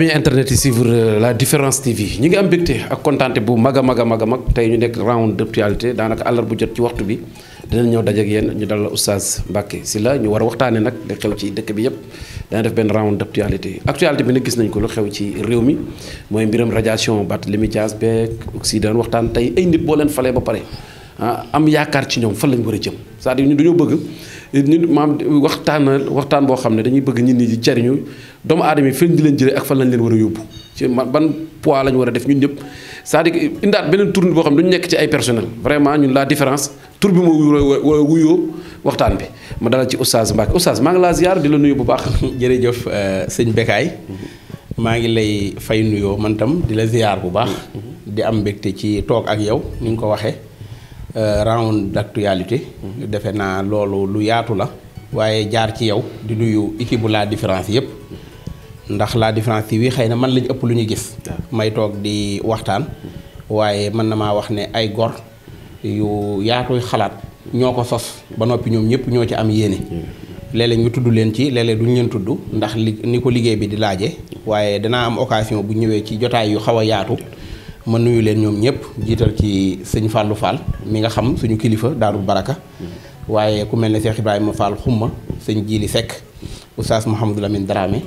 ami internet yi suivre la différence TV ñi ngi am mbégte ak kontaante bu mag a mag a mag a mag tey ñu nekk round d'actualité daanaka àllarba bu jot ci waxtu bi dinañ ñëw daje ak yéen ñu dalal Oustaz Mbacké Sylla ñu war a waxtaane nag li xew ci dëkk bi yépp dana def benn round d'actualité actualité bi nag gis nañ ko lu xew ci réew mi mooy mbiram radiation Barthélémy Dias beeg aussi daan waxtaan tey ay nit boo leen falee ba pare am yaakaar ci ñoom fan lañ war a jëm c'est-à-dire ñu dañoo bëgg nit maam waxtaan boo xam ne dañuy bëgg nit ñi di jariñu doomu aadama yi fan di leen jëlee ak fan lañ leen war a yóbbu ci ban poids lañ war a def ñun ñëpp c'est-à-dire indaat beneen tour boo xam ne duñu nekk ci ay personnel vraiment ñun la différence tour bi moo wuyoo waxtaan bi ma dalal ci Oustaz Mbacké Oustaz maa ngi laa ziar di la nuyu bu baax. jërëjëf sëñ Bécaye maa ngi lay fay nuyoo man tam di la ziar bu baax. di am mbégte ci toog ak yow ni nga ko waxee. round d'actualité defe naa loolu lu yaatu la waaye jaar ci yow di nuyu équipe bu la différence yëpp ndax la différence yi xëy na man lañ ëpp lu ñu gis may toog di waxtaan waaye mën na maa wax ne ay gor yu yaatuy xalaat ñoo ko sos ba noppi ñoom ñëpp ñoo ci am yéene léeg-léeg ñu tudd leen ci léeg-léeg duñu leen tudd ndax ni ko liggéey bi di laaje waaye danaa am occasion bu ñëwee ci jotaay yu xaw a yaatu ma nuyu leen ñoom ñëpp jiital ci sëñ Fallou Fall mi nga xam suñu kilifa Daarul Baraka waaye ku mel ne Cheikh Ibrahima Fall xumma sëñ Jili Seck Oustaz Mouhamadou Lamine Dramé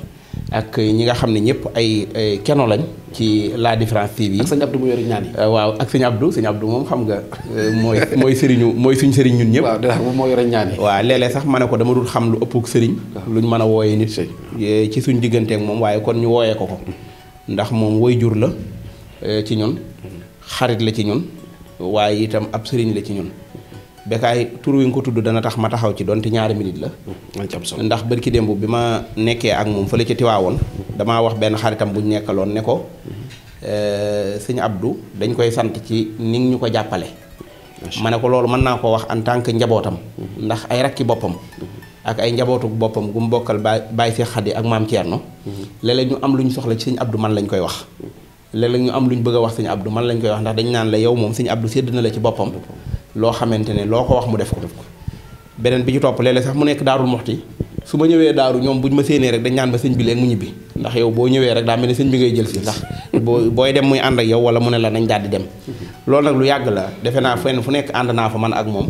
ak ñi nga xam ne ñëpp ay keno lañ ci la différence TV. ak sëñ Abdou mu yore ñaan yi. waaw ak sëñ Abdou moom xam nga mooy suñ sëriñ ñun ñëpp. waaw moom moo yore ñaan yi. waaw léeg-léeg sax ma ne ko dama dul xam lu ëpp sëriñ. luñ mën a wooyee nit. ci suñ digganteek moom waaye kon ñu wooyee ko ndax moom woy jur la. ci ñun xarit la ci ñun waaye itam ab sëriñ la ci ñun Bécaye tur wi nga ko tudd dana tax ma taxaw ci doonte ñaari minute la ndax bërki démb bi ma nekkee ak moom fële ca Tiwaawoon damaa wax benn xaritam bu ñu nekkaloon ne ko sëñ Abdou dañ koy sant ci ni ñu ko jàppale ma ne ko loolu mën naa ko wax en tant que njabootam ndax ay rakki boppam ak ay njabootu boppam gu mu bokkal Baye Cheikh Khady ak Maam Thierno léeg-léeg ñu am lu ñu soxla ci sëñ Abdou man lañ koy wax léeg-léeg ñu am lu ñu bëgg a wax sëñ Abdou man lañ koy wax ndax dañ naan la yow moom sëñ Abdou sédd na la ci boppam loo xamante ne loo ko wax mu def ko beneen bi ci topp léeg-léeg sax mu nekk Daarul Muxti su ma ñëwee daaru ñoom buñ ma séenee rek dañ naan ma sëñ bi léegi mu ñibbi ndax yow boo ñëwee rek daa mel ne sëñ bi ngay jël si ndax booy dem muy ànd ak yow wala mu ne la nañ daal di dem loolu nag lu yàgg la defe naa fenn fu nekk ànd naa fa man ak moom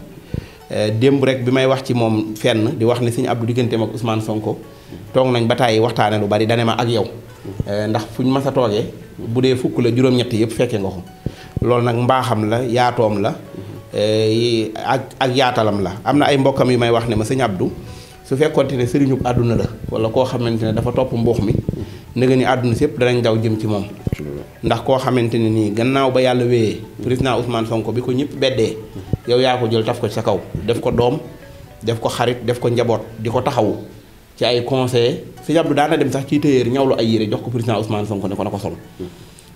démb rek bi may wax ci moom fenn di wax ne sëñ Abdou digganteem ak Ousmane Sonko toog nañ ba tàyyi waxtaane lu bari dane ma ak yow ndax fuñ mas a toogee bu dee fukk la juróom-ñett yëpp fekke nga ko loolu nag mbaaxam la yaatoom la ak yaatalam la am na ay mbokkam yu may wax ne ma sëñ Abdou su fekkoonte ne sëriñub àdduna la wala koo xamante ne dafa topp mbuux mi nga ni àdduna si yëpp danañ daw jëm ci moom ndax koo xamante ne nii gannaaw ba yàlla wéyee président Ousmane Sonko bi ko ñëpp beddee yow yaa ko jël taf ko ci sa kaw def ko doom def ko xarit def ko njaboot di ko taxawu ci ay conseil sëñ Abdou daana dem sax ci téyeer ñawlu ay yére jox ko président Ousmane Sonko ne ko na ko sol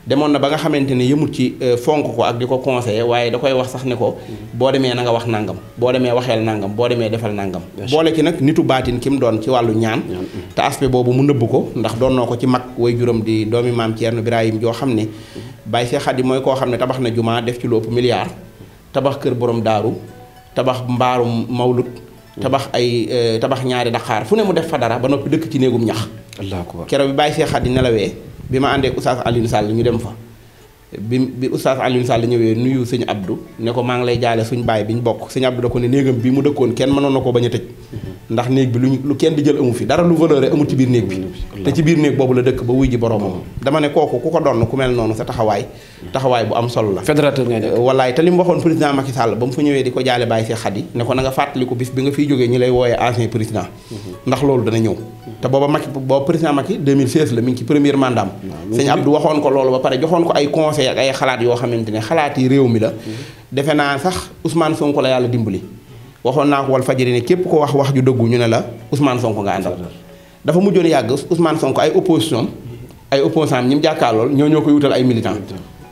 demoon na ba nga xamante ne yëmut ci fonk ko ak di ko conseillé waaye da koy wax sax ne ko boo demee na nga wax nangam boo demee waxeel nangam boo demee defal nangam boole ci nag nitu baatin ki mu doon ci wàllu ñaan te aspect boobu mu nëbb ko ndax doon noo ko ci mag way juróom di doomi maam Thierno Birahim joo xam ne Baye Cheikh Khady mooy koo xam ne tabax na jumaa def ci lu ëpp milliard tabax kër borom daaru tabax mbaarum mawlut tabax tabax ñaari daqaar fu ne mu def fa dara ba noppi dëkk ci néegum ñax keroog bi Baye Cheikh Khady nelawee bi ma àndee ak Oustaz Alioune Sall ñu dem fa bi Oustaz Alioune Sall ñëwee nuyu sëñ Abdou ne ko maa ngi lay jaale suñ baay bi ñu bokk sëñ Abdou da ko ne néegam bi mu dëkkoon kenn mënoon na ko bañ a tëj ndax néeg bi lu kenn di jël amu fi dara lu valeur amul ci biir néeg bi te ci biir néeg boobu la dëkk ba wuy ji boromam dama ne kooku ku ko doon ku mel noonu sa taxawaay bu am solo la fédérateur ngay nekk wallaay te li mu waxoon président Macky Sall ba mu fa ñëwee di ko jaale Baye Cheikh Khady ne ko na nga fàttali ko bis bi nga fiy jógee ñi lay wooyee ancien président ndax loolu dana ñëw te booba président Macky 2016 la mi ngi ci premier mandat sëñ Abdou waxoon ko loolu ba pare joxoon ko ay conseil ak ay xalaat yoo xamante ne xalaat yi réew mi la defe naa sax Ousmane Sonko la yàlla dimbali waxoon naa ko wal fajiri ne képp ko wax ju dëggu ñu ne la Ousmane Sonko nga àndal dafa mujjoon yàgg Ousmane Sonko ay opposant ñi mu jàkkaarlool ñoo koy wutal ay militant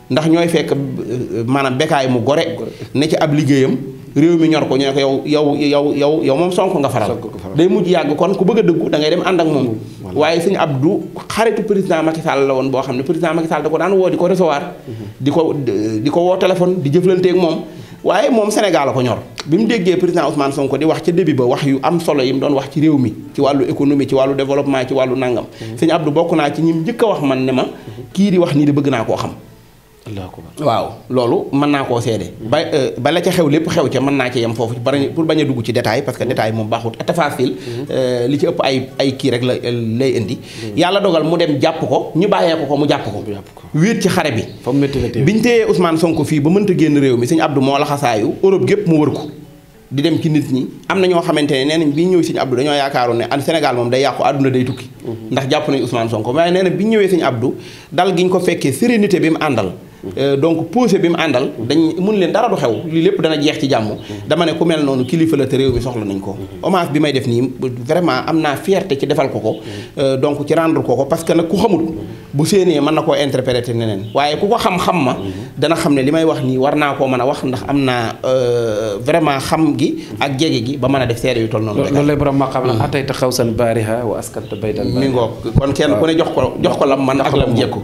ndax ñooy fekk maanaam Bécaye mu gore ne ci ab liggéeyam réew mi ñor ko ñu ne ko yow moom Sonko nga faral day mujj yàgg kon ku bëgg a dëggu da ngay dem ànd ak moom waaye sëñ Abdou xaritu président Macky Sall la woon boo xam ne président Macky Sall da ko daan woo di ko recevoir di ko woo téléphone di jëflanteeg moom waaye moom Sénégal la ko ñor bi mu déggee président Ousmane Sonko di wax ca début ba wax yu am solo yi mu doon wax ci réew mi ci wàllu économie ci wàllu développement ci wàllu nangam. sëñ Abdou bokk naa ci ñi njëkk a wax man ne ma kii di wax nii di bëgg naa koo xam. waaw loolu mën naa koo seede. ba la ca xew lépp xew ca mën naa ca yem foofu pour bañ a dugg ci détail parce que détail moom baaxut tafasil li ci ëpp ay kii rek lay indi. yàlla dogal mu dem jàpp ko ñu bàyyee ko mu jàpp ko. wéet ci xare bi. biñ téyee Ousmane Sonko fii ba mënta génn réew mi sëñ Abdou moo la xasaayu Europe gépp mu wër ko. di dem ci nit ñi am na ñoo xamante ne nee nañ bi ñëwee sëñ Abdou dañoo yaakaaroon ne Sénégal moom day yàqu àdduna day tukki. ndax jàpp nañ Ousmane Sonko waaye nee na bi ñëwee sëñ Abdou dal gi ñu ko fekkee sérénité bi mu àndal. donc posé bi mu àndal dañ mun leen dara du xew lii lépp dana jeex ci jàmm dama ne ku mel noonu kilifa la te réew mi soxla nañ ko hommage bi may def nii vraiment am naa fierté ci defal ko donc ci rendre ko parce que nag ku xamut bu séenee mën na koo interpréter neneen waaye ku ko xam-xam ma dana xam ne li may wax nii war naa koo mën a wax ndax am naa vraiment xam gi ak jege gi ba mën a def seede yu toll noonu loolu lay borom ma xam na atay ta xaw san baariha wa askanta baytal mi ngoog kon kenn ku ne jox ko lam man ak lam jekku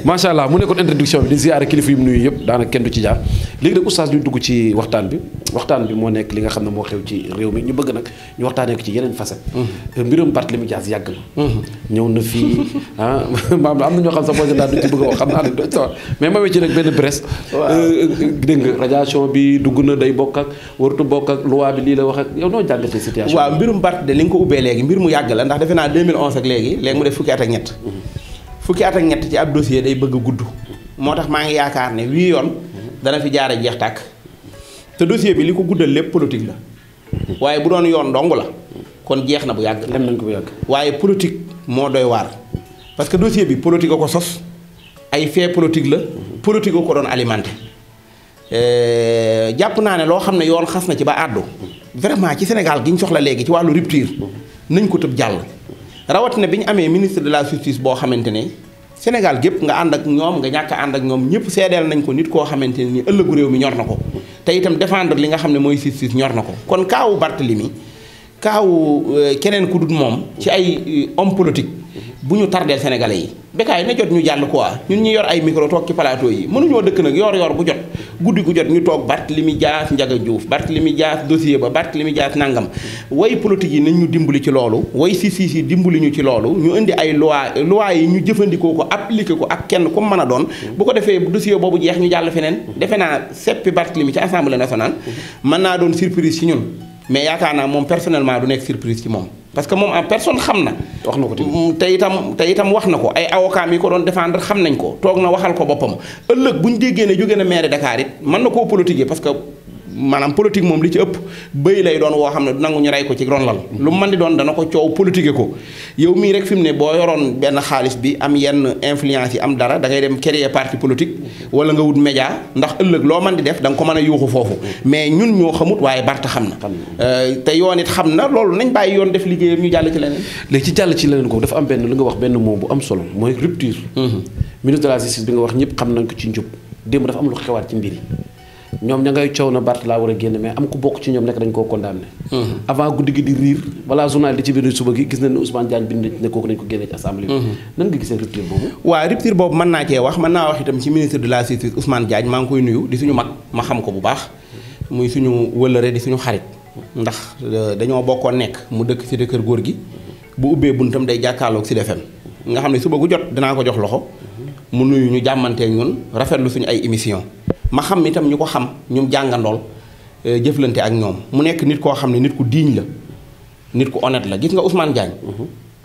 macha allah mu nekkoon introduction bi ziyaare kilifa yi mu nuyu yëpp daanaka kenn du ci jaar léegi nag oustaz ñu dugg ci waxtaan bi moo nekk li nga xam ne moo xew ci réew mi ñu bëgg nag ñu waxtaanee ko ci yeneen facette mbirum Barthélémy Dias yàgg na ñëw na fii maam am na ñoo xam sax boo daal du ci bëgg a wax xam naa ne doñ sawar mais ma wecci nag benn presse dégg nga radiation bi dugg na day bokk ak waratu bokk ak loi bi lii la wax ak yow noo jàngatee situation waaw mbirum Barth de li nga ko ubbee léegi mbir mu yàgg la ndax defe naa 2011 ak léegi mu def fukki at ak ñett ci ab dossier day bëgg a gudd moo tax maa ngi yaakaar ne wii yoon dana fi jaare jeex tàkk te dossier bi li ko guddal lépp politique la waaye bu doon yoon dong la kon jeex na bu yàgg dem nañ ko bu yàgg waaye politique moo doy waar parce que dossier bi politique a ko sos ay fait politique la politique a ko doon alimenté jàpp naa ne loo xam ne yoon xas na ci ba àddu vraiment ci Sénégal gi ñu soxla léegi ci wàllu rupture nañ ko tëb jàll rawatina bi ñu amee ministre de la justice boo xamante ne Sénégal gépp nga ànd ak ñoom nga ñàkk ànd ak ñoom ñëpp seedeel nañ ko nit koo xamante ne ni ëllëgu réew mi ñor na ko te itam défendre li nga xam ne mooy justice ñor na ko kon kaawu Barthélémy kaawu keneen ku dut moom ci ay homme politique bu ñu tardeel sénégalais yi Bécaye na jot ñu jàll quoi ñun ñu yor ay micro toog ci plateau yi mënuñoo dëkk nag yor bu jot guddi gu jot ñu toog Barthélémy Dias Ndiaga Diouf Barthélémy Dias dossier ba Barthélémy Dias nangam way politique yi nañ ñu dimbali ci loolu way si dimbali ñu ci loolu ñu indi ay loi yi ñu jëfandikoo ko appliqué ko ak kenn comme mën a doon bu ko defee dossier boobu jeex ñu jàll feneen defe naa seppi Barthélémy ci assemblée nationale mën naa doon surprise ci ñun mais yaakaar naa moom personnellement du nekk surprise ci moom parce que moom en personne xam na. wax na ko te itam wax na ko ay avocats yi ko doon défendre xam nañ ko toog na waxal ko boppam ëllëg bu ñu déggee ne jóge na maire Dakar it mën na koo politiquer parce que maanaam politique moom li ci ëpp bëy lay doon woo xam ne du nangu ñu rey ko ci ronlal lu mu mën di doon dana ko coow politiquer ko yow mii rek fi mu ne boo yoroon benn xaalis bi am yenn influence yi am dara da ngay dem créer parti politique wala nga wut média ndax ëllëg loo mën di def da nga ko mën a yuuxu foofu mais ñun ñoo xamut waaye Barth xam na te yoon it xam na loolu nañ bàyyi yoon def liggéeyam ñu jàll ci leneen léegi ci jàll ci leneen ko dafa am benn lu nga wax benn mot bu am solo mooy rupture ministre de la justice bi nga wax ñëpp xam nañ ko ci njub démb dafa am lu xewaat ci mbir yi ñoom ña ngay coow na Barth laa war a génn mais am ku bokk ci ñoom nekk dañ koo condamné avant guddi gi di riir balaa journal di ci biir suba gi gis nañ ne Ousmane Diagne bind ne kooku dañ ko génne ci assemblée nan nga gisee rupture boobu waaw rupture boobu mën naa cee wax mën naa wax itam ci ministre de la justice Ousmane Diagne maa ngi koy nuyu di suñu mag ma xam ko bu baax muy suñu wëllëre di suñu xarit ndax dañoo bokkoon nekk mu dëkk ci kër góor gi bu ubbee buntam day jàkkaarloog Sud FM nga xam ne suba gu jot dinaa ko jox loxo mu nuyu ñu jàmmanteeg ñun rafetlu suñu ay émission ma xam itam ñu ko xam ñum jàngandool jëflante ak ñoom mu nekk nit koo xam ne nit ku diiñ la nit ku honnête la gis nga Ousmane Diagne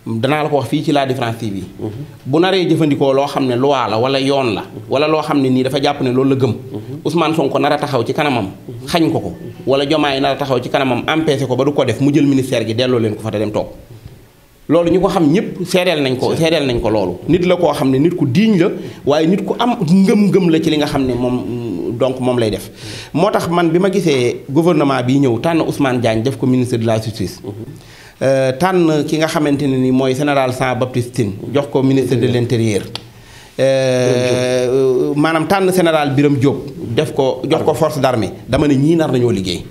danaa la ko wax fii ci La Différence TV bu naree jëfandikoo loo xam ne loi la wala yoon la wala loo xam ne nii dafa jàpp ne loolu la gëm Ousmane Sonko nar a taxaw ci kanamam xañ ko wala Diomaye nar a taxaw ci kanamam empêché ko ba du ko def mu jël ministère gi delloo leen ko fa te dem toog loolu ñu ko xam ñëpp seedeel nañ ko loolu nit la koo xam ne nit ku diiñ la waaye nit ku am ngëm-ngëm la ci li nga xam ne moom lay def moo tax man bi ma gisee gouvernement bi ñëw tànn Ousmane Diagne def ko ministre de la justice tànn ki nga xamante ne ni mooy général Jean-Baptiste Tine jox ko ministre de l'intérieur maanaam tànn général Birame Diop jox ko force d'armée dama ne ñii nar nañoo liggéey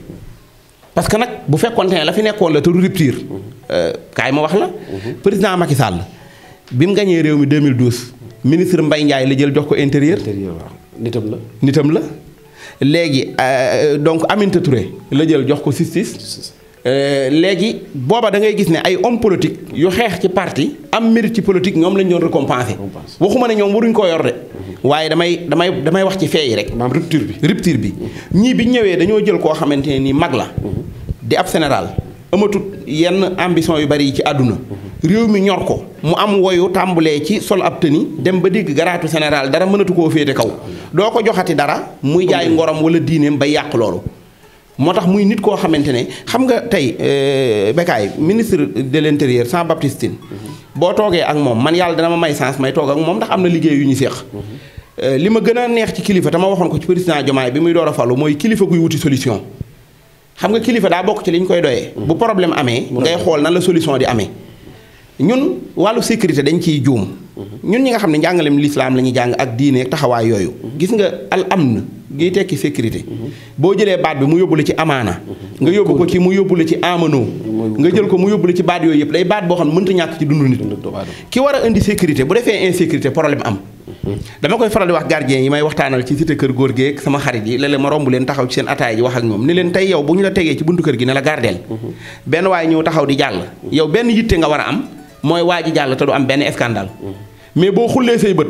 parce que nag bu fekkoonte ne la fi nekkoon la te rupture kaay ma wax la président Macky Sall bi mu gañee réew mi 2012 ministre Mbaye Ndiaye la jël jox ko intérieur nitam la léegi donc Aminata Touré la jël jox ko justice léegi booba da ngay gis ne ay homme politique yu xeex ci parti am mérite ci politique ñoom lañ doon récompensé waxuma ne ñoom waruñ koo yor de waaye damay wax ci fee yi rek maanaam rupture bi ñii bi ñëwee dañoo jël koo xamante ne nii mag la di ab général amatut yenn ambition yu bari yi ci àdduna réew mi ñor ko mu am woyu tàmbulee ci sol ab tëni dem ba dégg garaatu général dara mënatu koo féete kaw doo ko joxati dara muy jaay ngorom wala diineem ba yàq loolu moo tax muy nit koo xamante ne xam nga tey Bécaye ministre de l'intérieur Jean-Baptiste Tine boo toogee ak moom man yàlla dana ma may chance may toog ak moom ndax am na liggéey yu ñu séq li ma gën a neex ci kilifa te ma waxoon ko ci président Diomaye bi muy door a falu mooy kilifa guy wuti solution xam nga kilifa daa bokk ci li ñu koy doyee bu problème amee ngay xool nan la solution di amee ñun wàllu sécurité dañ ciy juum ñun ñi nga xam ne njàngalem l'islam la ñuy jàng ak diine ak taxawaay yooyu gis nga al amn gi tekki sécurité boo jëlee baat bi mu yóbbu la ci amaana nga yóbbu ko ci mu yóbbu la ci amano nga jël ko mu yóbbu la ci baat yooyu yëpp day baat boo xam ne mënta ñàkk ci dundu nit ki war a indi sécurité bu defee insécurité problème am dama koy faral di wax gardien yi may waxtaanal ci cité kër góor geek sama xarit yi léeg-léeg ma romb leen taxaw ci seen ataay ji wax ak ñoom ni leen tey yow bu ñu la tegee ci buntu kër gi ne la gardeel benn waaye ñëw taxaw di jàll yow benn yitte nga war a am mooy waa ji jàll te du am benn scandale mais boo xullee say bët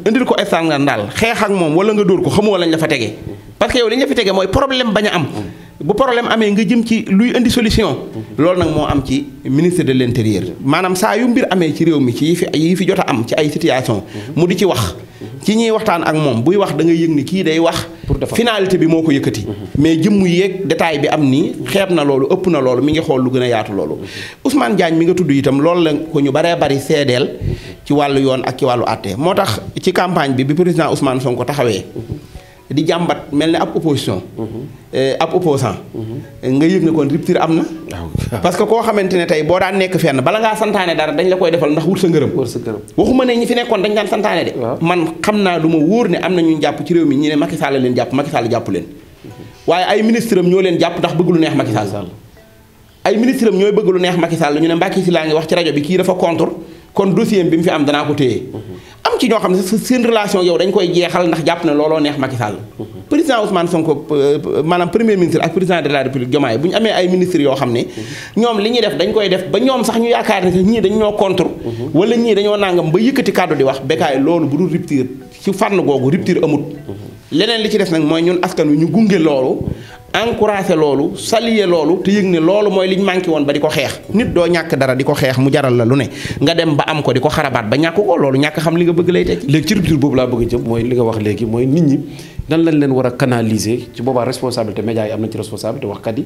indil ko scandale xeex ak moom wala nga dóor ko xamoo lañ la fa tegee parce que yow li ñu la fa tegee mooy problème bañ a am bu problème amee nga jëm ci luy indi solution loolu nag moo am ci ministre de l'intérieur maanaam saa yu mbir amee ci réew mi ci yi fi jot a am ci ay situation mu di ci wax ci ñuy waxtaan ak moom buy wax da ngay yëg ni kii day wax finalité bi moo ko yëkkati mais jëmm yeeg détail bi am nii xeeb na loolu ëpp na loolu mi ngi xool lu gën a yaatu loolu Ousmane Diagne mi nga tudd itam loolu la ko ñu baree bari seedeel ci wàllu yoon ak ci wàllu àtte moo tax ci campagne bi président Ousmane Sonko taxawee di jàmbat mel ne ab opposition ab opposant nga yëg ne kon rupture am na parce que koo xamante ne tey boo daan nekk fenn bala ngaa santaane dara dañ la koy defal ndax wut sa ngërëm waxuma ne ñi fi nekkoon dañ daan santaane de man xam naa lu ma wóor ne am na ñu jàpp ci réew mi ñi ne Macky Sall leen jàpp Macky Sall jàpp leen waaye ay ministre am ñoo leen jàpp ndax bëgg lu neex Macky Sall ay ministre am ñooy bëgg lu neex Macky Sall ñu ne Mbacké Sylla ngi wax ci rajo bi kii dafa contre kon dossier bi mu fi am danaa ko téye am ci ñoo xam ne seen relation yow dañ koy jeexal ndax jàpp ne looloo neex Macky Sall président Ousmane Sonko maanaam premier ministre ak président de la République Diomaye bu ñu amee ay ministres yoo xam ne ñoom li ñuy def dañ koy def ba ñoom sax ñu yaakaar ne ñii dañ ñoo contre wala ñii dañoo nangam ba yëkkati kàddu di wax Bécaye loolu bu dul rupture ci fànn googu rupture amut leneen li ci des nag mooy ñun askan wi ñu gunge loolu encouragé loolu saluer loolu te yëg ne loolu mooy liñ manqué woon ba di ko xeex nit doo ñàkk dara di ko xeex mu jaral la lu ne nga dem ba am ko di ko xarabaat ba ñàkk ko loolu ñàkk xam li nga bëgg lay tekki léegi ci rupture boobu laa bëgg jëm mooy li nga wax léegi mooy nit ñi nan lañ leen war a canaliser ci boobaa responsabilité médias yi am na ci responsabilité waxkat yi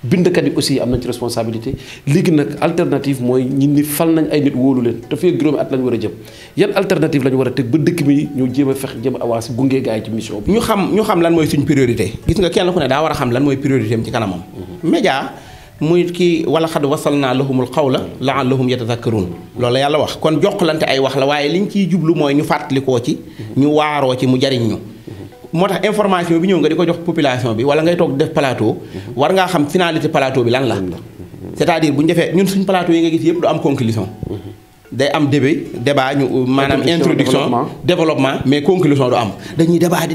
bindkat yi aussi am na ci responsabilité léegi nag alternative mooy ñi ni fal nañ ay nit wóolu leen te fii juróomi at lañ war a jëm yan alternative lañu war a teg ba dëkk bi ñu jéem a fex jéem a avancé gunge gars yi ci mission bi. ñu xam lan mooy suñ priorité gis nga kenn ku ne daa war a xam lan mooy priorité am ci kanamam. média muy kii wala xad wasalnaa lahumul qawla la'allahum yatazakkarun loolu la yàlla wax kon jokkalante ay wax la waaye liñ ciy jublu mooy ñu fàttalikoo ci ñu waaroo ci mu jariñ ñu moo tax information bi ñëw nga di ko jox population bi wala ngay toog def plateau war ngaa xam finalité plateau bi lan la c'est-à-dire bu ñu defee ñun suñ plateau yi nga gis yëpp du am conclusion day am débat ñu maanaam introduction développement mais conclusion du am dañuy débat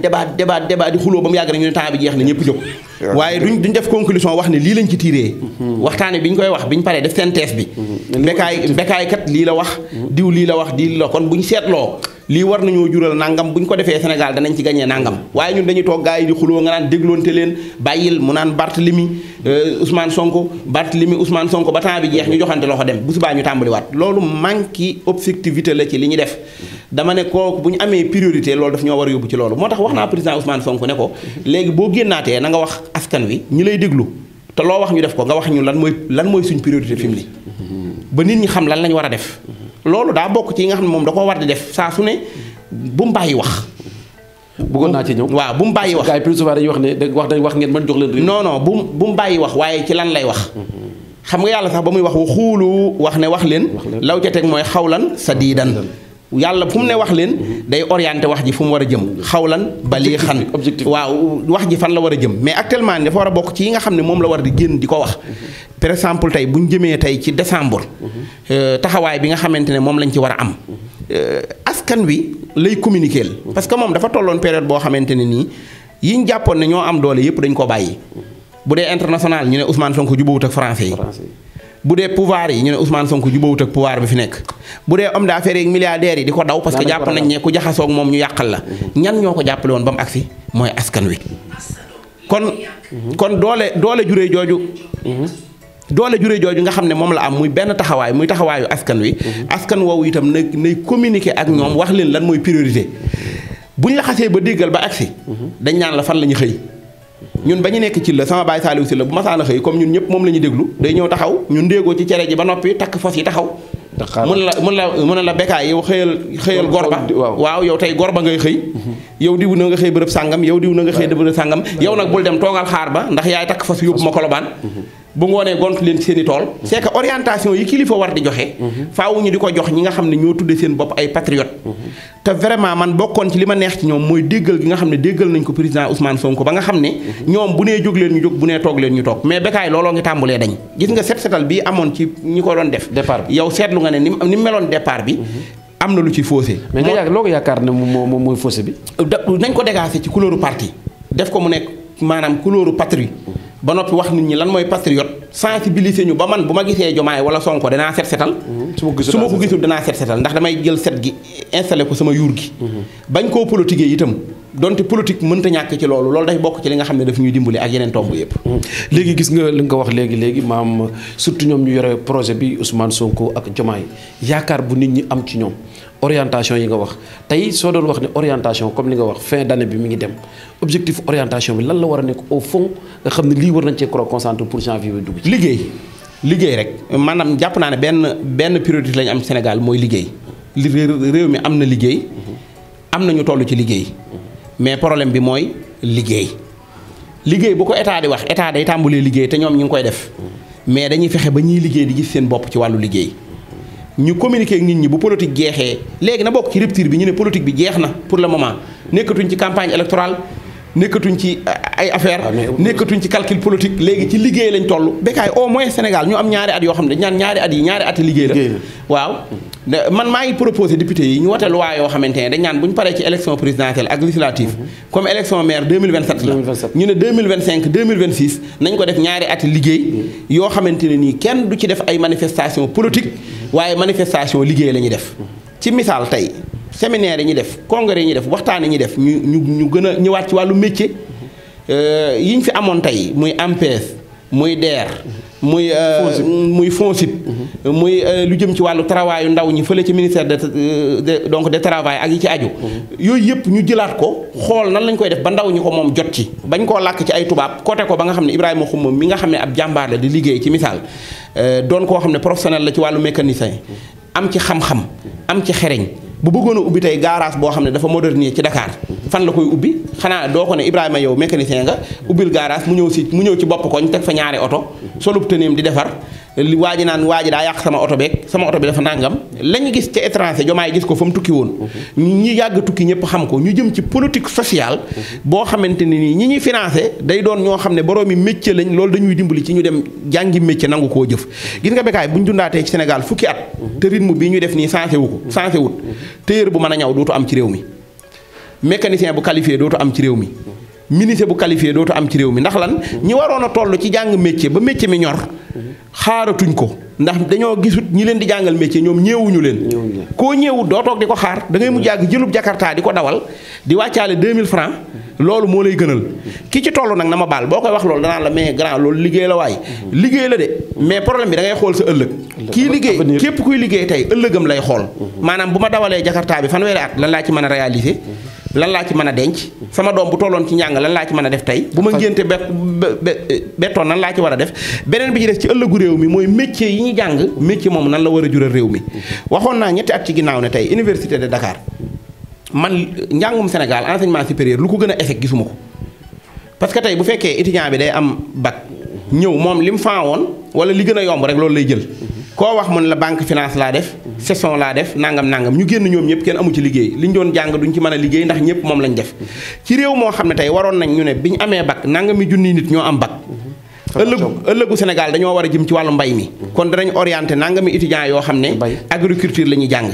di xuloo ba mu yàgg rek ñu ne temps bi jeex na ñëpp jóg waaye duñ def conclusion wax ne lii lañ ci tiré waxtaane bi ñu koy wax bi ñu paree def synthèse bi Bécaye kat lii la wax diw lii la wax di la kon bu ñu seetloo lii war nañoo jural nangam bu ñu ko defee Sénégal danañ ci gagné nangam waaye ñun dañuy toog gars yi di xuloo nga naan dégloonte leen bàyyil mu naan Barthélemy Ousmane Sonko Barthélemy Ousmane Sonko ba temps bi jeex ñu joxante loxo dem bu subaa ñu tàmbaliwaat loolu manque objectivité la ci li ñu def dama ne kooku bu ñu amee priorité loolu daf ñoo war a yóbbu ci loolu moo tax wax naa président Ousmane Sonko ne ko léegi boo génnaatee na nga wax askan wi ñi lay déglu te loo wax ñu def ko nga wax ñu lan mooy suñ priorité fi mu ne ba nit ñi xam lan lañ war a def loolu daa bokk ci yi nga xam ne moom da koo war di def saa su ne bu mu bàyyi wax. bëggoon naa ci ñëw. waaw bu mu bàyyi wax. gars yi plus souvent dañuy wax ne wax ngeen mën jox leen réew. non non bu mu bàyyi wax waaye ci lan lay wax. xam nga yàlla sax ba muy wax xuulu wax ne wax leen. law ca teg mooy xawlan sadiidan yàlla fu mu ne wax leen day orienté wax ji fu mu war a jëm xawlan baliixan waaw wax ji fan la war a jëm mais actuellement dafa war a bokk ci yi nga xam ne moom la war di génn di ko wax par exemple tey bu ñu jëmee tey ci décembre taxawaay bi nga xamante ne moom lañ ci war a am askan wi lay communiquer parce que moom dafa tolloon période boo xamante ne nii yi ñu jàppoon ne ñoo am doole yëpp dañ ko bàyyi bu dee international ñu ne Ousmane Sonko jubawut ak français yi bu dee pouvoir yi ñu ne Ousmane Sonko jubawut ak pouvoir bi fi nekk bu dee homme d'affaires yi milliardaires yi di ko daw parce que jàpp nañ ne ku jaxasoog moom ñu yàqal la ñan ñoo ko jàppale woon ba mu agsi mooy askan wi kon doole juree jooju nga xam ne moom la am muy benn taxawaay muy taxawaayu askan wi askan woowu itam nay communiquer ak ñoom wax leen lan mooy priorité bu ñu la xasee ba déggal ba agsi dañ naan la fan la ñu xëy ñun ba ñu nekk ci la sama baay Saliou si la bu masaan a xëy comme ñun ñëpp moom la ñu déglu day ñëw taxaw ñun ndéegoo ci cere ji ba noppi takk fos yi taxaw mun la bekkaay yow xëyal gorba waaw yow tey gorba ngay xëy yow diw na nga xëy bërëb sàngam yow diw na nga xëy bërëb sàngam yow nag bul dem toogal xaar ba ndax yaay takk fos yóbbu ma Colobane bu ngoonee gont leen seen i tool c'est que orientation yi kilifa war di joxe faaw ñu di ko jox ñi nga xam ne ñoo tudde seen bopp ay patriote te vraiment man bokkoon ci li ma neex ci ñoom mooy déggal gi nga xam ne déggal nañ ko président Ousmane Sonko ba nga xam ne ñoom bu nee jóg leen ñu jóg bu nee toog leen ñu toog mais Bécaye looloo ngi tàmbulee dañ gis nga setal bii amoon ci ñi ko doon def yow seetlu nga ne ni meloon départ bi am na lu ci faussé mais nga loo ko yaakaar ne moom mooy faussé bi nañ ko dégager ci couleuru parti def ko mu nekk maanaam couleuru patrie ba noppi wax nit ñi lan mooy patriote sensibiliser ñu ba man bu ma gisee Jomaay wala Sonko danaa setal su ma ko gisul danaa setal ndax damay jël set gi installé ko sama yuur gi bañ koo politiquer itam donte politique mënta ñàkk ci loolu day bokk ci li nga xam ne daf ñuy dimbali ak yeneen tomb yëpp léegi gis nga li nga ko wax léegi maam surtout ñoom ñu yore projet bi Ousmane Sonko ak Jomaay yaakaar bu nit ñi am ci ñoom orientation yi nga wax tey soo doon wax ne orientation comme li nga wax fin d'année bi mi ngi dem objectif orientation bi lan la war a nekk au fond nga xam ne lii war nañ cee concentrer pour janvier bi dugg ci liggéey rek maanaam jàpp naa ne benn priorité lañu am Sénégal mooy liggéey réew mi am na liggéey am na ñu toll ci liggéey mais problème bi mooy liggéey bu ko état di wax état day tàmbalee liggéey te ñoom ñu ngi koy def mais dañuy fexe ba ñuy liggéey di gis seen bopp ci wàllu liggéey ñu communiquer ak nit ñi bu politique jeexee léegi na bokk ci rupture bi ñu ne politique bi jeex na pour le moment nekkatuñ ci campagne électorale nekkatuñ ci ay affaire nekkatuñ ci calcul politique léegi ci liggéey lañ toll Bécaye au moins Sénégal ñu am ñaari at yoo xam ne dañ naan ñaari at liggéey la waaw man maa ngi proposé député yi ñu wote loi yoo xamante ne dañ naan bu ñu paree ci élection présidentielle ak législative comme élection maire 2027 la ñu ne 2025 2026 nañ ko def ñaari at liggéey yoo xamante ne nii kenn du ci def ay manifestation politique waaye manifestation liggéey la ñuy def ci misaal tey séminaire yi ñuy def congrès yi ñuy def waxtaan yi ñuy def ñu gën a ñëwaat ci wàllu métier yi ñu fi amoon tey muy AMPES muy DER muy FONSIP muy lu jëm ci wàllu travail yu ndaw ñi fële ci ministère de travail ak yi ci aju yooyu yëpp ñu jëlaat ko xool nan lañ koy def ba ndaw ñi ko moom jot ci bañ koo làkk ci ay tubaab côté ko ba nga xam ne Ibrahima Xuma mi nga xam ne ab jàmbaar la di liggéey ci misaal doon koo xam ne professionnel la ci wàllu mécanicien am ci xam-xam am ci xereñ bu bëggoon a ubbi tey garage boo xam ne dafa moderniser ci Dakar fan la koy ubbi xanaa doo ko ne Ibrahima yow mécanicien nga ubbil garage mu ñëw ci bopp koñ teg fa ñaari oto solub tëneem di defar li waa ji daa yàq sama oto bi dafa nàngam la ñu gis ca étranger Jomaay gis ko fa mu tukki woon ñi yàgg tukki ñëpp xam ko ñu jëm ci politique sociale boo xamante ne nii ñi ñuy financé day doon ñoo xam ne boroomi métier lañ loolu dañuy dimbali ci ñu dem jàngi métier nangu koo jëf gis nga Bécaye bu ñu dundaatee ci Sénégal fukki at te rythme bii ñu def nii sensé wut téyër bu mën a ñaw dootu am ci réew mi mécanicien bu qualifié dootu am ci réew mi menuisier bu qualifié dootu am ci réew mi ndax lan ñi waroon a toll ci jàng métier ba métier mi ñor xaaratuñ ko ndax dañoo gisut ñi leen di jàngal métier ñoom ñeewuñu leen koo ñeewut doo toog di ko xaar da ngay mu jàgg jëlub jakarta di ko dawal di wàccaale 2000 francs loolu moo lay gënal ki ci toll nag na ma baal boo koy wax loolu danaan la mais grand loolu liggéey la waay liggéey la de mais problème bi da ngay xool sa ëllëg kii liggéey képp kuy liggéey tey ëllëgam lay xool maanaam bu ma dawalee jakarta bi fanweeri at lan laa ci mën a réaliser lan laa ci mën a denc sama doom bu tolloon ci njàng lan laa ci mën a def tey bu ma ngénte bettoon nan laa ci war a def beneen bi ci def ci ëllëgu réew mi mooy métier yi ñu jàng métier moom nan la war a jural réew mi waxoon naa ñetti at ci ginnaaw ne tey université de Dakar man njàngum Sénégal enseignement supérieur lu ko gën a effet gisuma ko parce que tey bu fekkee étudiant bi day am bac ñëw moom li mu faa woon wala li gën a yomb rek loolu lay jël koo wax mën la banque finance laa def session laa def nangam ñu génn ñoom ñëpp kenn amu ci liggéey li ñu doon jàng duñ ci mën a liggéey ndax ñëpp moom lañ def ci réew moo xam ne tey waroon nañ ñu ne bi ñu amee bac nangami junni nit ñoo am bac ëllëgu Sénégal dañoo war a jëm ci wàllu mbay mi kon danañ orienté nangami étudiants yoo xam ne agriculture la ñuy jàng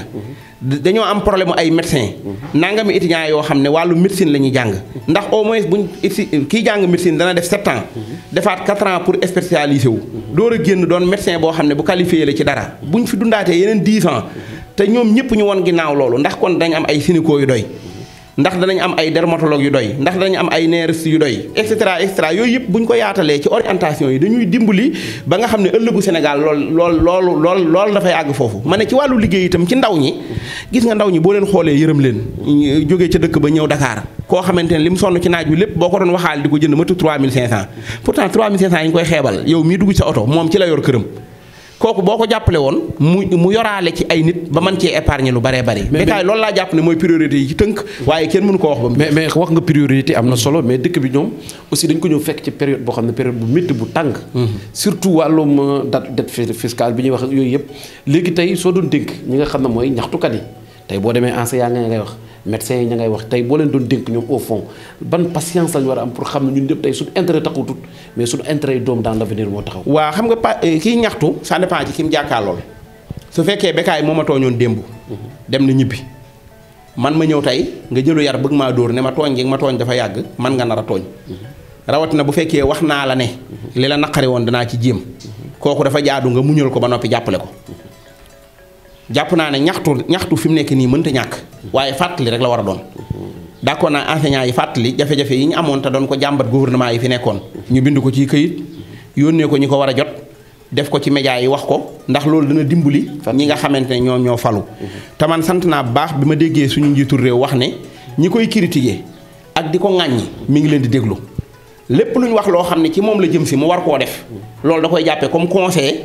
dañoo am problème ay médecin nangami étudiants yoo xam ne wàllu médecine la ñuy jàng ndax au moins buñ kii jàng médecine dana def 7 ans defaat 4 ans pour spécialiser wu door a génn doon médecin boo xam ne bu qualifié la ci dara buñ fi dundaatee yeneen 10 ans te ñoom ñëpp ñu won ginnaaw loolu ndax kon dañ am ay gynéco yu doy ndax danañ am ay dermatologue yu doy ndax danañ am ay neurologue yu doy et cetera yooyu yëpp bu ñu ko yaatalee ci orientation yi dañuy dimbali ba nga xam ne ëllëgu Sénégal lool dafay àgg foofu ma ne ci wàllu liggéey itam ci ndaw ñi gis nga ndaw ñi boo leen xoolee yërëm leen jógee ca dëkk ba ñëw Dakar koo xamante ne li mu sonn ci naaj wi lépp boo ko doon waxaal di ko jënd matu 3500 pourtant 3500 yi ñu koy xeebal yow mii dugg sa oto moom ci la yor këram kooku boo ko jàppale woon mu yoraale ci ay nit ba mën cee épargner lu baree bari. mais loolu laa jàpp ne mooy priorité yi ci tënk. waaye kenn mënu ko wax ba mu. mais wax nga priorité am na solo mais dëkk bi ñoom aussi dañ ko ñëw fekk ci période boo xam ne période bu métti bu tàng. surtout wàllum dette fiscale bi ñuy wax ak yooyu yëpp. léegi tey soo doon dénk ñi nga xam ne mooy ñaxtukat yi tey boo demee enseignant nga ngay wax médecins yi ña ngay wax tey boo leen doon dénk ñoom au fond ban patience lañu war a am pour xam ne ñun ñëpp tey suñu intérêt taxutut mais suñu intérêt yi doom dans l'avenir moo taxaw. waaw xam nga kii ñaxtu ça dépend ci ki mu jàkkaarlool su fekkee Bécaye moo ma tooñoon démb. dem na ñibbi man ma ñëw tey nga jëlu yar bëgg maa dóor ne ma tooñ gi ma tooñ dafa yàgg man nga nar a tooñ. rawatina bu fekkee wax naa la ne. li la naqari woon danaa ci jéem. kooku dafa jaadu nga muñal ko ba noppi jàppale ko. jàpp naa ne ñaxtu fi mu nekk nii mënta ñàkk waaye fàttali rek la war a doon d'accord naa enseignants yi fàttali jafe-jafe yi ñu amoon te doon ko jàmbat gouvernement yi fi nekkoon ñu bind ko ci këyit yónnee ko ñi ko war a jot def ko ci média yi wax ko ndax loolu dina dimbali ñi nga xamante ne ñoo falu te man sant naa bu baax bi ma déggee suñu njiitul réew wax ne ñi koy critiquer ak di ko ŋàññi mi ngi leen di déglu lépp lu ñu wax loo xam ne ci moom la jëm si mu war koo def loolu da koy jàppee comme conseil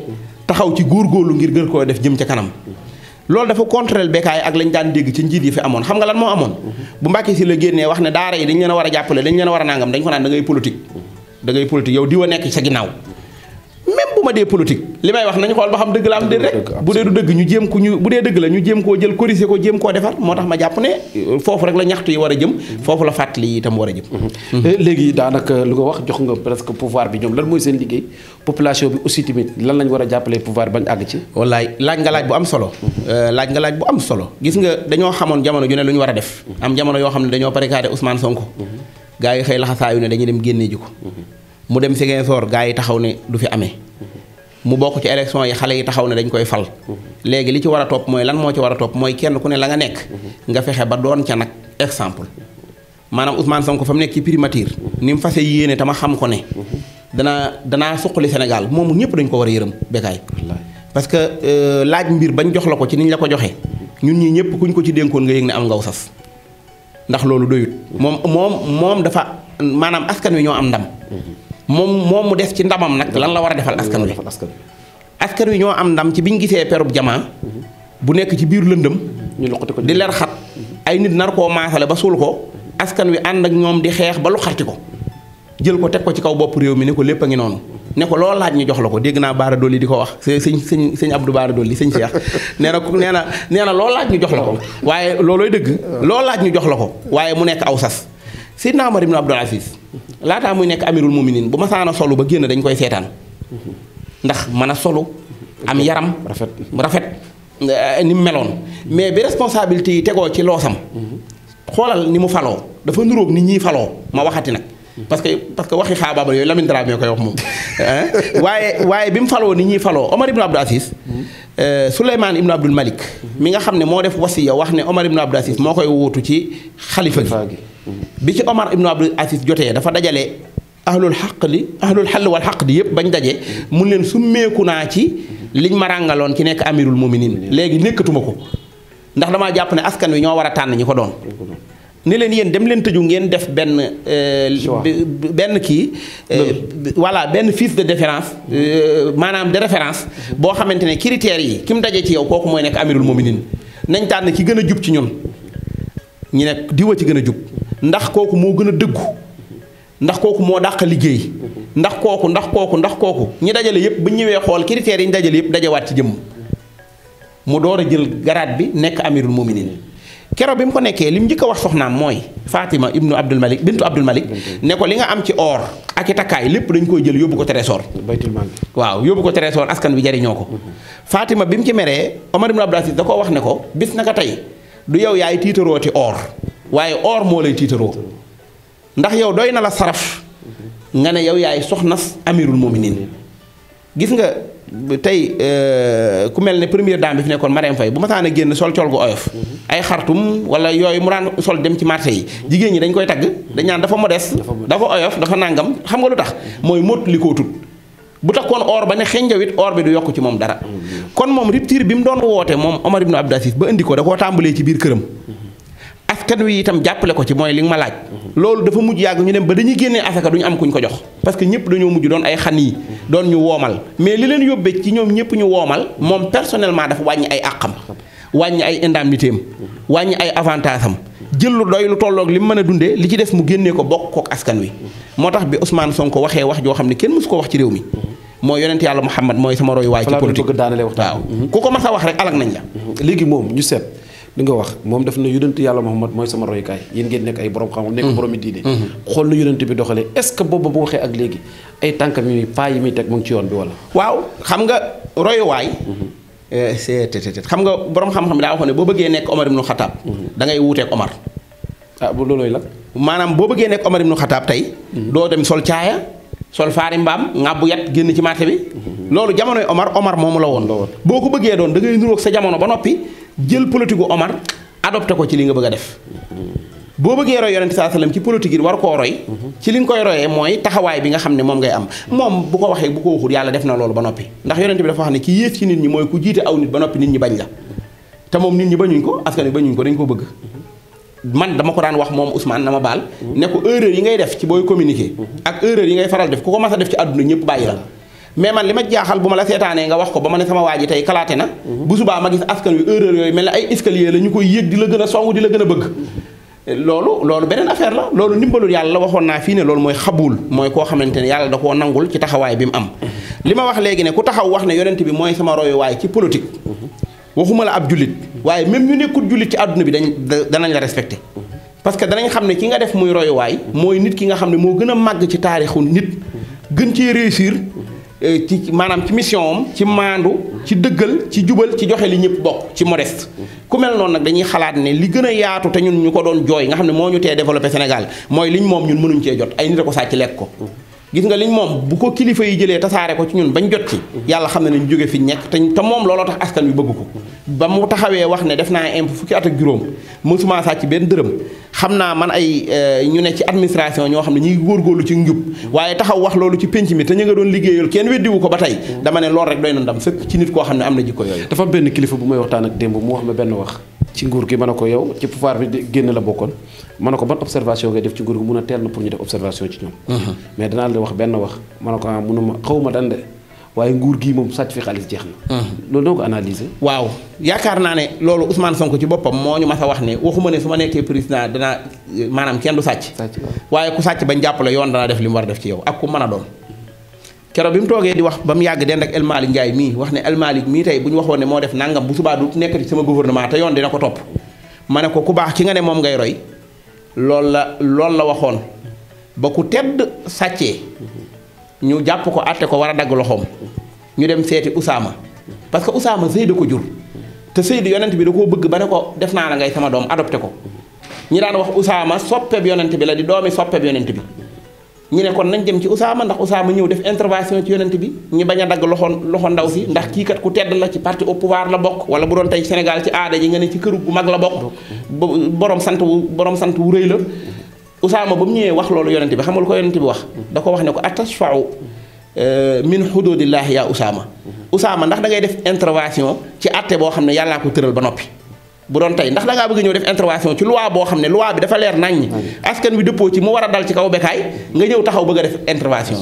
taxaw ci góorgóorlu ngir gën koo def jëm ca kanam loolu dafa contrôler Bécaye ak lañ daan dégg ci njiit yi fi amoon xam nga lan moo amoon bu Mbàkke si la génnee wax ne daara yi dañ leen a war a jàppale dañ leen a war a nangam dañ ko naan da ngay politique yow di wa nekk sa ginnaaw même bu ma dee politique li may wax nañu xool ba xam dëgg la am déet rek bu dee du dëgg ñu jéem ko bu dee dëgg la ñu jéem koo jël corriger ko jéem koo defar moo tax ma jàpp ne foofu rek la ñaxtu yi war a jëm foofu la fàttali yi itam war a jëm léegi daanaka lu nga wax jox nga presque pouvoir bi ñoom lan mooy seen liggéey population bi aussi tamit lan lañ war a jàppalee pouvoir bañ àgg ci wallaay laaj nga laaj bu am solo laaj nga laaj bu am solo gis nga dañoo xamoon jamono ju ne lu ñu war a def am jamono yoo xam ne dañoo barricadé Ousmane Sonko gars yi xëy laxasaayu ne dañuy dem génnee ji ko mu dem Ziguinchor gars yi taxaw ne du fi amee mu bokk ci élection yi xale yi taxaw ne dañ koy fal léegi li ci war a topp mooy lan moo ci war a topp mooy kenn ku ne la nga nekk nga fexe ba doon ca nag exemple maanaam Ousmane Sonko fa mu nekk ci primature ni mu fase yéene tama xam ko ne danaa suqali Sénégal moom ñëpp dañ ko war a yërëm Bécaye parce que laaj mbir bañ jox la ko ci niñ la ko joxe ñun ñii ñëpp kuñ ko ci dénkoon nga yëg ne am ngaw sas ndax loolu doyut moom dafa maanaam askan wi ñoo am ndam moom mu des ci ndamam nag lan la war a defal askan wi ñoo am ndam ci biñ gisee perub jamaa bu nekk ci biir lëndëm di leer xat ay nit nar koo maasale ba suul ko askan wi ànd ak ñoom di xeex ba lu xarti ko jël ko teg ko ci kaw bopp réew mi ne ko lépp a ngi noonu ne ko loolu laaj ñu jox la ko dégg naa Baara Dolli di ko wax sëñ Abdou Baara Dolli sëñ Cheikh nee na loolu laaj ñu jox la ko waaye loolooy dëgg loolu laaj ñu jox la ko waaye mu nekk aw sas Seydina Omar ibn Abdul Aziz laataa muy nekk amirul muminin bu ma saana solu ba génn dañ koy seetaan ndax mën a solu am yaram rafet ni mu meloon mais bi responsabilité yi tegoo ci loosam xoolal ni mu faloo dafa nuróog ni ñiy faloo ma waxati nag parce que waxi xaabaabal yooyu Lamine Dramé koy wax moom waaye bi mu faloo ni ñuy faloo Omar ibn Abdul Aziz Souleymane ibn Abdul Malik mi nga xam ne moo def wasiya wax ne Omar ibn Abdul Aziz moo koy wuutu ci xalifa gi bi ci Omar ibn Abdul Aziz jotee dafa dajale ahlul xall wal xaq di yëpp bañ daje mun leen summeeku naa ci liñ ma ràngaloon ci nekk amirul muminin léegi nekkatuma ko ndax damaa jàpp ne askan wi ñoo war a tànn ñi ko doon ni leen yéen dem leen tëju ngeen def benn kii voilà benn fiche de référence maanaam de référence boo xamante ne critères yi ki mu dajee ci yow kooku mooy nekk amirul muminin nañ tànn ki gën a jub ci ñun ñu nekk diwa ci gën a jub ndax kooku moo gën a dëggu ndax kooku moo dàq liggéey ndax kooku ñi dajale yëpp bu ñëwee xool critères yi ñu dajale yëpp dajawaat ci jëmm mu door a jël garaat bi nekk amirul muminin keroog bi mu ko nekkee li mu njëkk a wax soxnaam mooy Fatima ibnu Abdul Malik bintu Abdul Malik ne ko li nga am ci or ak i takkaay lépp dañ koy jël yóbbu ko trésor baytul maal waaw yóbbu ko trésor askan bi jariñoo ko Fatima bi mu ci meree Omar ibnu Abdul Aziz da koo wax ne ko bis naka tey du yow yaay tiitarooti or waaye or moo lay tiitaroo ndax yow doy na la saraf nga ne yow yaay soxnas amirul mominin gis nga tey ku mel ne première dame bi fi nekkoon Marème Faye bu ma taan a génn sol col gu oyof ay xartum wala yooyu mu daan sol dem ci marché yi jigéen ñi dañ koy tagg dañ naan dafa modeste dafa oyof dafa nàngam xam nga lu tax mooy mott li koo tut bu takkoon or ba ne xenjawit or bi du yokk ci moom dara kon moom rupture bi mu doon woote moom Omar ibn Abdul Aziz ba indi ko da koo tàmbalee ci biir këram askan wi itam jàppale ko ci mooy li nga ma laaj loolu dafa mujj yàgg ñu dem ba dañuy génnee asaka duñu am kuñ ko jox parce que ñëpp dañoo mujj doon ay xan yi doon ñu woomal mais li leen yóbbee ci ñoom ñëpp ñu woomal moom personnellement dafa wàññi ay àqam wàññi ay indemnité am wàññi ay avantage am jël lu doy lu tolloog li mu mën a dundee li ci des mu génnee ko bokk kook askan wi moo tax bi Ousmane Sonko waxee wax joo xam ne kenn mësu ko wax ci réew mi mooy yonent yàlla Muhammad mooy sama roy waay ci politique waaw ku ko mas a wax rek alag nañ la léegi moom ñu seet li nga wax moom def na yonent yàlla Muhammad mooy sama royukaay yéen ngeen nekk ay borom xam nekk boromi diine xool na yonent bi doxalee est-ce que boobu bu waxee ak léegi ay tànkam yi pas yi muy teg mu ngi ci yoon bi wala waaw xam nga royuwaay xam nga borom xam-xam daa waxoon ne boo bëggee nekk Omar ibnu Xataab da ngay wuuteeg Omar bu loolooy la maanaam boo bëggee nekk Omar ibnu Xataab tey doo dem sol caaya sol faari mbaam ŋàbbu yat génn ci marché bi loolu jamonoy Omar moomu la woon boo ko bëggee doon da ngay nuroog sa jamono ba noppi jël politique gu Omar adopté ko ci li nga bëgg a def boo bëggee roy yonent saa sallam ci politique yi war koo roy ci li nga koy royee mooy taxawaay bi nga xam ne moom ngay am moom bu ko waxee bu ko waxul yàlla def na loolu ba noppi ndax yonent bi dafa wax ne ki yées ci nit ñi mooy ku jiite aw nit ba noppi nit ñi bañ la te moom nit ñi bañuñ ko askan wi bañuñ ko dañ ko bëgg man dama ko daan wax moom Ousmane na ma baal ne ko erreur yi ngay def ci booy communiquer ak erreur yi ngay faral def ku ko mas a def ci àdduna ñëpp bàyyi la mais man li ma jaaxal bu ma la seetaanee nga wax ko ba ma ne sama waa ji tey kalaate na bu subaa ma gis askan wi erreur yooyu mel ne ay escalier la ñu koy yéeg di la gën a song di la gën a bëgg loolu beneen affaire la loolu ndimbalul yàlla la waxoon naa fii ne loolu mooy xabul mooy koo xamante ne yàlla da koo nangul ci taxawaay bi mu am li ma wax léegi ne ku taxaw wax ne yonent bi mooy sama royuwaay ci politique waxuma la ab jullit waaye même ñu nekkul jullit ci àdduna bi danañ la respecté parce que danañ xam ne ki nga def muy royuwaay mooy nit ki nga xam ne moo gën a màgg ci taarixu nit gën cee réussir ci maanaam ci mission am ci maandu ci dëggal ci jubal ci joxe li ñëpp bokk ci modeste ku mel noonu nag dañuy xalaat ne li gën a yaatu te ñun ñu ko doon jooy nga xam ne moo ñu tee développé Sénégal mooy liñ moom ñun mënuñ cee jot ay nit a ko sàcc lekk ko gis nga liñ moom bu ko kilifa yi jëlee tasaare ko ci ñun bañ jot ci yàlla xam ne nañ jóge fi nekk te moom looloo tax askan wi bëgg ko ba mu taxawee wax ne def naa impôt fukki at ak juróom mësuma sàcc benn dërëm xam naa man ay ñu ne ci administration ñoo xam ne ñi góorgóorlu ci njub waaye taxaw wax loolu ci pénc mi te ñu nga doon liggéeyal kenn weddiwu ko ba tey dama ne loolu rek doy na ndam sëkk ci nit koo xam ne am na jikko yooyu dafa benn kilifa bu may waxtaan ak démb mu wax ma benn wax ci nguur gi ma ne ko yow ci pouvoir bi génn la bokkoon ma ne ko ban observation ngay def ci nguur gi mun a teel na pour ñu def observation ci ñoom mais danaa la wax benn wax ma ne ko munuma xawma dan de waaye nguur gii moom sàcc fi xaalis jeex na loolu doo ko analyser waaw yaakaar naa ne loolu Ousmane Sonko ci boppam moo ñu mas a wax ne waxuma ne su ma nekkee président danaa maanaam kenn du sàcc waaye ku sàcc bañ jàppale yoon danaa def li mu war a def ci yow ak ku mën a doon keroog bi mu toogee di wax ba mu yàgg dend ak El Malick Ndiaye mii wax ne El Malick mii tey bu ñu waxoon ne moo def nangam bu subaa du nekkati sama gouvernement te yoon dina ko topp ma ne ko ku baax ki nga ne moom ngay roy loolu la waxoon ba ku tedd sàccee ñu jàpp ko àtte ko war a dagg loxoom ñu dem seeti Usaama parce que Usaama Seydou ko jur te Seydou yonent bi da koo bëgg ba ne ko def naa la ngay sama doom adopté ko ñi daan wax Usaama soppeeb yonent bi la di doomi soppeeb yonent bi ñu ne kon nañ dem ci Usaama ndax Usaama ñëw def intervention ci yonent bi ñu bañ a dagg loxo ndaw si ndax kii kat ku tedd la ci parti au pouvoir la bokk wala bu doon tey Sénégal ci aada ji nga ne ci këru gu mag la bokk borom sant wu rëy la Usaama ba mu ñëwee wax loolu yonent bi xamul ko yonent bi wax da ko wax ne ko atashfa'u min hududillaahi yaa Usaama ndax da ngay def intervention ci àtte boo xam ne yàllaa ko tëral ba noppi bu doon tey ndax da ngaa bëgg ñëw def intervention ci loi boo xam ne loi bi dafa leer naññ askan wi dëppoo ci mu war a dal ci kaw Bécaye nga ñëw taxaw bëgg a def intervention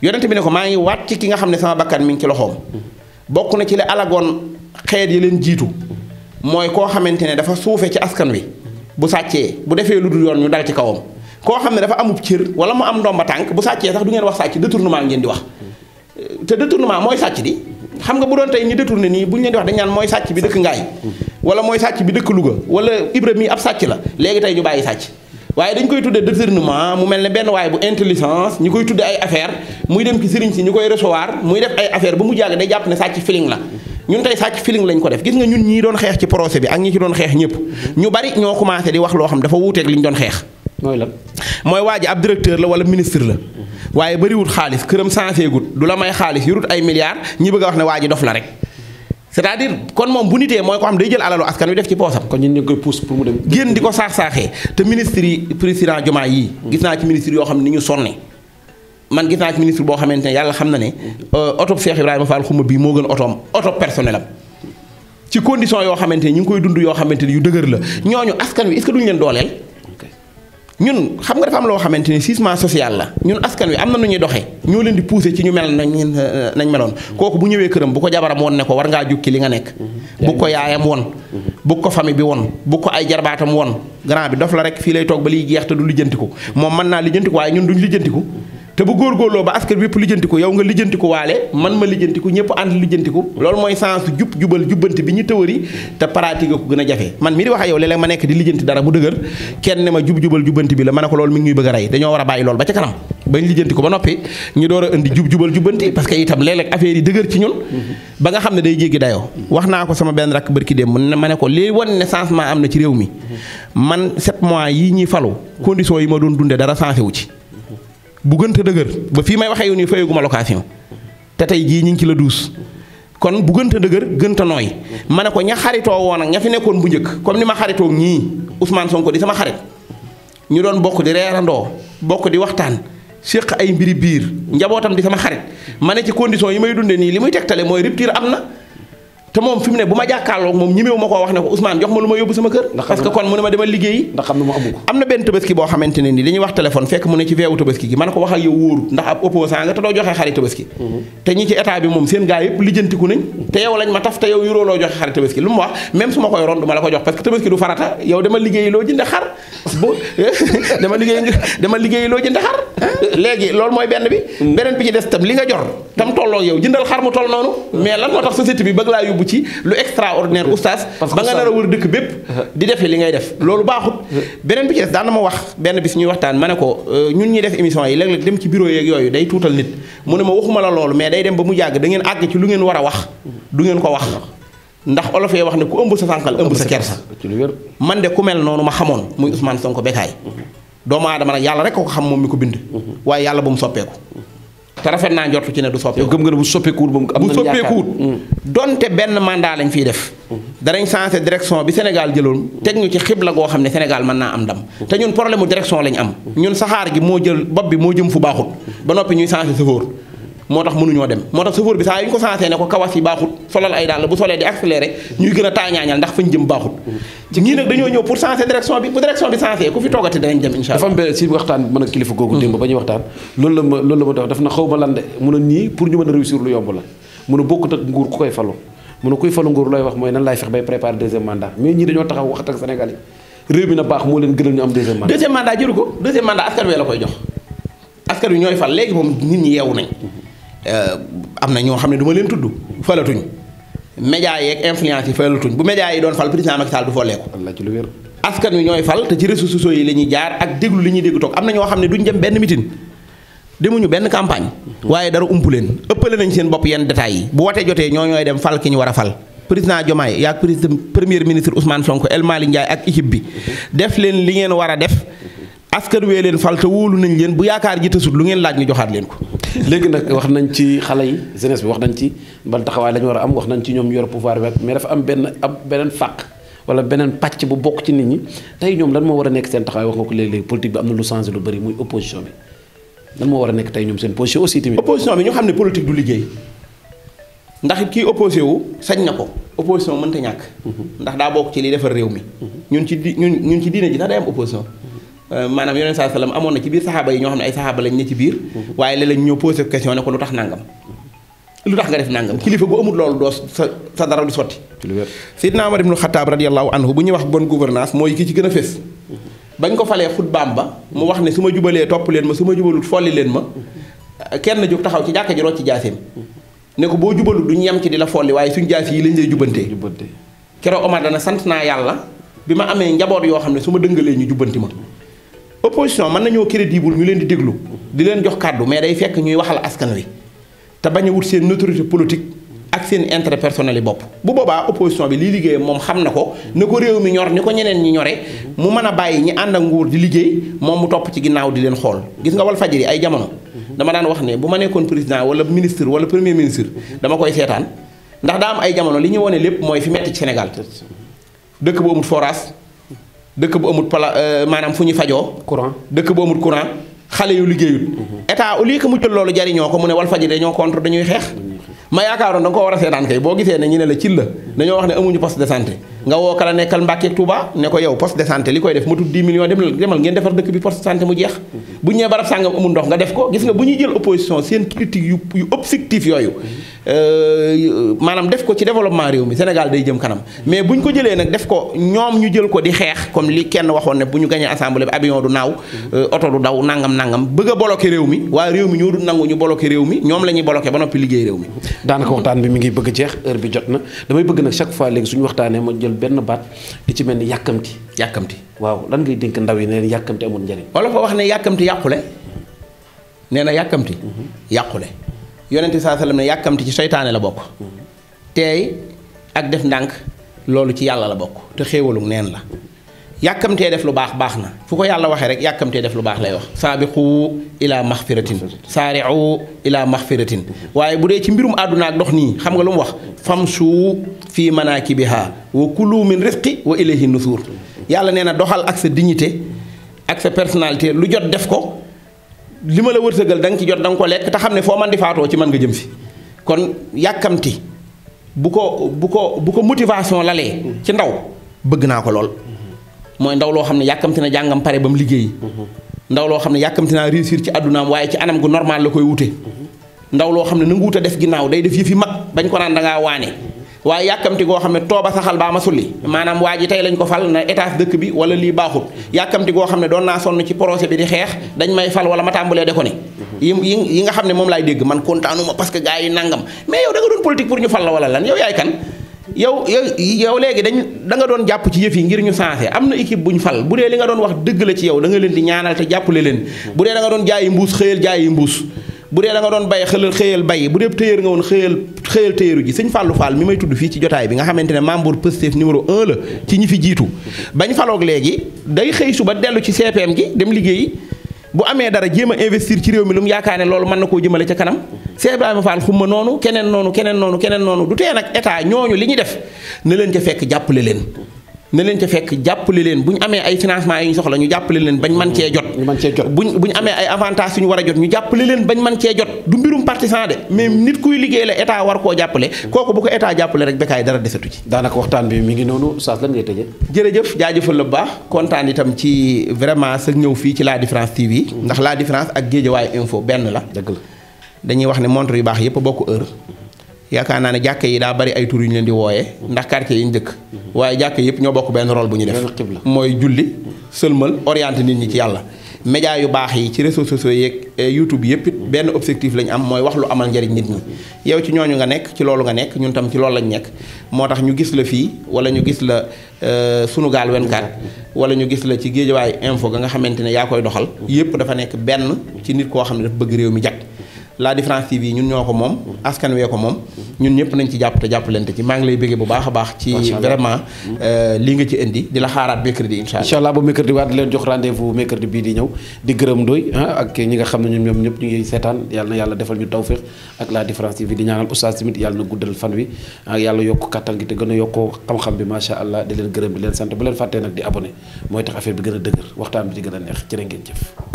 yonent bi ne ko maa ngi waat ci ki nga xam ne sama bakkan mi ngi ci loxoom bokk na ci la alagoon xeet yi leen jiitu mooy koo xamante ne dafa suufe ci askan wi bu sàccee bu defee lu dul yoon ñu dal ci kawam koo xam ne dafa amub cër wala mu am ndomba tànk bu sàccee sax du ngeen wax sàcc détournement ngeen di wax te détournement mooy sàcc di xam nga bu doon tey ñi détourné nii bu ñu leen di wax dañ naan mooy sàcc bi dëkk ngaay wala mooy sàcc bi dëkk Louga wala Ibra mi ab sàcc la léegi tey ñu bàyyi sàcc waaye dañ koy tuddee détournement mu mel ne benn waaye bu intelligence ñu koy tuddee ay affaire muy dem ci sëriñ si ñu koy recevoir muy def ay affaire ba mu jàgg day jàpp ne sàcc feeling la ñun tey sàcc feeling lañ ko def gis nga ñun ñii doon xeex ci procès bi ak ñi ci doon xeex ñëpp ñu bari ñoo commencé di wax loo xam dafa wuuteeg li ñu doon xeex mooy lan mooy waa ji ab directeur la wala ministre la waaye bariwut xaalis këram sensé gut du la may xaalis yurut ay milliards ñi bëgg a wax ne waa ji dof la rek c'est-à-dire kon moom bu nitee mooy ko xam day jël alalu askan wi def ci poosam kon ñun ñu koy pousse pour mu dem génn di ko saax-saaxee te ministre yi président Diomaye yii gis naa ci ministre yoo xam ne ni ñu sonne man gis naa ci ministre boo xamante ne yàlla xam na ne oto Cheikh Ibrahima Fall xuma bii moo gën oto personnel am ci condition yoo xamante ne ñu ngi koy dund yoo xamante ne yu dëgër la ñooñu askan wi est-ce que duñu leen dooleel ñun xam nga dafa am loo xamante ni jugement social la ñun askan wi am na nu ñuy doxee ñoo leen di pousser ci ñu mel nañ meloon kooku bu ñëwee këram bu ko jabaram woon ne ko war ngaa jukki li nga nekk bu ko yaayam woon bu ko famille bi woon bu ko ay jarbaatam woon grand bi dof la rek fii lay toog ba liy jeex te du lijjantiku moom mën naa lijjantiku waaye ñun duñ lijjantiku te bu góorgóorloo ba askan bépp lijjantiku yow nga lijjantiku waale man ma lijjantiku ñëpp ànd lijjantiku loolu mooy sens jubal jubbanti bi ñu tëwëri te pratique ko gën a jafe man mii di wax ak yow léeg-léeg ma nekk di lijjanti dara mu dëgër kenn ne ma jubal jubbanti bi la ma ne ko loolu mi ngi ñuy bëgg a rey dañoo war a bàyyi loolu ba ca kanam bañ lijjanti ko ba noppi ñu door a indi jubal jubbanti parce que itam léeg-léeg affaire yi dëgër ci ñun ba nga xam ne day jéggi dayoo wax naa ko sama benn rakk bërki dem ma ne ko lii wan ne changement am na ci réew mi man 7 mois yii ñuy falu conditions yi ma doon dunde dara changé wu ci bu gënta dëgër ba fii may waxee yow nii fayaguma location te tey jii ñu ngi ci la 12 kon bu gënta dëgër gënta nooy ma ne ko ña xaritoo woon ak ña fi nekkoon bu njëkk comme ni ma xaritoo ñii Ousmane Sonko di sama xarit ñu doon bokk di reerandoo bokk di waxtaan séq ay mbiri biir njabootam di sama xarit ma ne ci condition yi may dunde nii li muy tegtale mooy rupture am na te moom fi mu ne bu ma jàkkaarloog moom ñemewu ma koo wax ne ko Ousmane jox ma lu ma yóbbu sama kër parce que kon mu ne ma demal liggéeyi ndax xam ne mu amu ko am na benn tabaski boo xamante ne ni dañuy wax téléphone fekk mu ne ci veewu tabaski gi man ko wax ak yow wóorut ndax ab opposant nga te doo joxe xarit tabaski te ñi ci état bi moom seen gaa yëpp lijjantiku nañ te yow lañ ma taf te yow yuróoloo joxe xarit tabaski lu mu wax même su ma koy ron du ma la ko jox parce que tabaski du farata yow demal liggéeyi loo jënde xar bu demal liggéeyi loo jënde xar léegi loolu mooy benn bi beneen bi ci des tam li nga jor tam tolloo yow jëndal xar mu toll noonu mais lan moo tax société bi bëgg laa yóbbu ci lu extraordinaire oustaz ba nga nar a wër dëkk bépp di defee li ngay def loolu baaxut beneen bi ci des daan na ma wax benn bis ñuy waxtaan ma ne ko ñun ñuy def émission yi léeg-léeg dem ci bureau yeeg yooyu day tuutal nit mu ne ma waxuma la loolu mais day dem ba mu yàgg da ngeen àgg ci lu ngeen war a wax du ngeen ko wax ndax olof yee wax ne ku ëmb sa sànqal ëmb sa kersa man de ku mel noonu ma xamoon muy Ousmane Sonko Bécaye doomu aadama nag yàlla rek ko xam moom mi ko bind waaye yàlla bu mu soppeeku te rafet naa njortu ci ne du soppeeku gëm nga ne bu soppeekuwul moom am bu soppeekuwut donte benn mandat lañ fiy def danañ changé direction bi Sénégal jëloon teg ñu ci xibla goo xam ne Sénégal mën naa am ndam te ñun problème mu direction lañ am ñun saxaar gi moo jël bopp bi moo jëm fu baaxut ba noppi ñuy changé chauffeur moo tax mënuñoo dem moo tax chauffeur bi saa yu ñu ko changé ne ko kawas yi baaxut solal ay daal bu solee di accéléré ñuy gën a taañaañal ndax fañ jëm baaxut ñii nag dañoo ñëw pour changer direction bi bu direction bi changé ku fi toogati danañ dem insha Allah dafa am benn si waxtaan bi mën a kilifa googu démb ba ñuy waxtaan loolu la ma def na xaw ma lan de mun a ñii pour ñu mën a réussir lu yomb la mun a bokkut ak nguur ku koy falu mun a kuy falu nguur looy wax mooy nan laay fex bay préparer deuxième mandat mais ñii dañoo taxaw waxat ak Sénégal yi réew mi na baax moo leen gënal ñu am deuxième mandat jëru ko deuxième mandat askan wi la koy jox askan wi ñooy fal léegi moom nit ñi yeewu nañ am na ñoo xam ne du ma leen tudd falatuñ média yeeg influence yi falatuñ bu média yi doon fal président Macky Sall du folleeku askan wi ñooy fal te ci réseaux sociaux yi la ñuy jaar ak déglu li ñuy dégg toog am na ñoo xam ne duñ dem benn meeting demuñu benn campagne waaye dara ump leen ëppale nañ seen bopp yenn détails yi bu watee jotee ñooy dem fal ki ñu war a fal président Diomaye yaag président premier ministre Ousmane Sonko El Malick Ndiaye ak équipe bi def leen li ngeen war a def askan wee leen fal te wóolu nañ leen bu yaakaar ji tësut lu ngeen laaj ñu joxaat leen ko léegi nag wax nañ ci xale yi jeunesse bi wax nañ ci ban taxawaay la ñu war a am wax nañ ci ñoom ñu yor pouvoir bi mais dafa am beneen fàq wala beneen pàcc bu bokk ci nit ñi tey ñoom lan moo war a nekk seen taxawaay wax nga ko léegi politique bi am na lu changé lu bëri muy opposition bi lan moo war a nekk tey ñoom seen position aussi tamit. opposition bi ñu xam ne politique du liggéey ndax it kii opposé wu sañ na ko opposition mënta ñàkk ndax daa bokk ci li defar réew mi ñun ci diine ji sax day am opposition maanaam yonent saa salaam amoon na ci biir saxaaba yi ñoo xam ne ay saxaaba lañ ne ci biir waaye léeg-léeg ñëw posé question ne ko lu tax nangam lu tax nga def nangam kilifa gu amul loolu doo sa dara du sotti Seydina Umar ibnu Xattaab radiyallahu anhu bu ñuy wax bonne gouvernance mooy ki ci gën a fés bañ ko falee xutbaam ba mu wax ne su ma jubalee topp leen ma su ma jubalut folli leen ma kenn jóg taxaw ci jàkka ji rocc ci jaaseem ne ko boo jubalut duñu yem ci di la folli waaye suñu jaas yi lañ lay jubbantee keroog Omar dana sant naa yàlla bi ma amee njaboot yoo xam ne su ma dëngalee ñu jubbanti ma. opposition mën nañoo crédible ñu leen di déglu di leen jox kàddu mais day fekk ñuy waxal askan wi te bañ a wut seen notoriété politique ak seen intérêt personnel yi bopp. bu boobaa opposition bi liy liggéeyam moom xam na ko ne ko réew mi ñor ni ko ñeneen ñi ñore mu mën a bàyyi ñi ànd ak nguur di liggéey moom mu topp ci ginnaaw di leen xool. gis nga Walfadjri ay jamono dama daan wax ne bu ma nekkoon président wala ministre wala premier ministre dama koy seetaan ndax daa am ay jamono li ñu wone lépp mooy fi metti ci Sénégal dëkk bu amul forage dëkk bu amul maanaam fu ñu fajoo courant dëkk bu amul courant xale yu liggéeyut état au lieu que mu jël loolu jariñoo ko mu ne Walfadjri dañoo contre dañuy xeex ma yaakaaroon da nga ko war a seetaan kay boo gisee ne ñu ne la ci la dañoo wax ne amuñu poste de santé nga woo kala nekkal Mbàkke ak Touba ne ko yow poste de santé li koy def matul 10 millions demal ngeen defar dëkk bi poste de santé mu jeex bu ñu nee barab sàngam amul ndox nga def ko gis nga bu ñuy jël opposition seen critique yu objectif yooyu maanaam def ko ci développement réew mi Sénégal day jëm kanam mais bu ñu ko jëlee nag def ko ñoom ñu jël ko di xeex comme li kenn waxoon ne bu ñu gañee assemblée bi avion du naaw oto du daw nangam bëgg a bloqué réew mi waaye réew mi ñoo du nangu ñu bloqué réew mi ñoom la ñuy bloqué ba noppi liggéey réew mi. daanaka waxtaan bi mi ngi bëgg a jeex heure bi jot na damay bëgg nag chaque fois léegi suñu waxtaanee ma jël benn baat di ci mel ni yàkkamti. waaw lan ngay dénk ndaw yi ne leen yàkkamti amul njëriñ. wala fa wax ne yàkkamti yàqule nee na yàkkamti yàqule yonente saa sallam ne yàkkamti ci seytaane la bokk teey ak def ndànk loolu ci yàlla la bokk te xéewalu neen la yàkkamtee def lu baax baax na fu ko yàlla waxee rek yàkkamtee def lu baax lay wax saabiqu ila maxfiratin saari'u ila maxfiratin waaye bu dee ci mbirum àdduna ak dox nii xam nga lu mu wax famsu fi manakibiha wa kulu min rizqi wa ilayhi nusuur yàlla nee na doxal ak sa dignité ak sa personnalité lu jot def ko li ma la wërsëgal da nga ci jot da nga ko lekk te xam ne foo man di faatoo ci mën nga jëm si kon yàkkamti bu ko motivation lalee ci ndaw bëgg naa ko lool mooy ndaw loo xam ne yàkkamti na jàngam pare ba mu liggéey ndaw loo xam ne yàkkamti naa réussir ci àddunaam waaye ci anam gu normal la koy wute ndaw loo xam ne nangu wut a def ginnaaw day def yëfi mag bañ ko naan da ngaa waane waaye yàkkamti goo xam ne tooba saxal baa ma sulli maanaam waa ji tey lañ ko fal na état dëkk bi wala lii baaxut yàkkamti goo xam ne doon naa sonn ci projet bi di xeex dañ may fal wala ma tàmbalee de ko ne yi nga xam ne moom laay dégg man kontaanuma parce que gars yi nangam mais yow da nga doon politique pour ñu fal la wala lan yow yaay kan yow léegi da nga doon jàpp ci yëf yi ngir ñu sensé am na équipe bu ñu fal bu dee li nga doon wax dëgg la ci yow da nga leen di ñaanal te jàppale leen bu dee da nga doon jaayi mbuus xëyal jaayi mbuus bu dee da nga doon bay xëyal bay bu dee téyër nga woon xëyal téyëru ji sëñ Fallou Fall mi may tudd fii ci jotaay bi nga xamante ne membre Pastef numéro 1 la ci ñi fi jiitu bañ faloog léegi day xëy suba dellu ci CPM gi dem liggéeyi bu amee dara jéem a investir ci réew mi lu mu yaakaar ne loolu mën na koo jëmale ca kanam Cheikh Ibrahima Fall xumma noonu keneen noonu du tee nag état ñooñu li ñu def na leen ca fekk jàppale leen bu ñu amee ay financement yi ñu soxla ñu jàppale leen bañ mën cee jot bu ñu amee ay avantages yu ñu war a jot ñu jàppale leen bañ mën cee jot du mbirum partisan de mais nit kuy liggéey la état war koo jàppale kooku bu ko état jàppale rek Bécaye dara desatu ci daanaka waxtaan bi mi ngi noonu Oustaz lan ngay tëjee jërëjëf jaajëfal la bu baax kontaan itam ci vraiment sa ñëw fii ci La Différence TV ndax La Différence ak Guédiawaye Info benn la dëgg la dañuy wax ne montre yu baax yépp bokk heure yaakaar naa ne jàkka yi daa bari ay tur yu ñu leen di wooyee ndax quartier yi ñu dëkk waaye jàkka yëpp ñoo bokk benn rôle bu ñu def mooy julli sëlmal orienté nit ñi ci yàlla média yu baax yi ci réseaux sociaux yeeg YouTube yëpp it benn objectif lañ am mooy wax lu amal njariñ nit ñi yow ci ñooñu nga nekk ci loolu nga nekk ñun tam ci loolu lañ nekk moo tax ñu gis la fii wala ñu gis la Sunugal 24 wala ñu gis la ci Guédiawaye Info ga nga xamante ne yaa koy doxal yëpp dafa nekk benn ci nit koo xam ne dafa bëgg réew mi jag La Différence TV ñun ñoo ko moom askan wee ko moom ñun ñëpp nañ ci jàpp te jàppalante ci maa ngi lay bëggee bu baax a baax ci vraiment li nga ci indi di la xaaraat mercredi incha allah ba mercredi waat di leen jox rendez-vous mercredi bii di ñëw di gërëm Ndoye ak ñi nga xam ne ñoom ñëpp ñu ngi seetaan yàlla na yàlla defal ñu tawféex ak La Différence TV di ñaanal oustaz tamit yàlla na guddal fan wi yàlla yokk kattan gi te gën a yokk xam-xam bi macha allah di leen gërëm di leen sant bu leen fàttee nag di abonné mooy tax affaire bi gën a dëgër waxtaan bi di gën a neex jërë ngeen jëf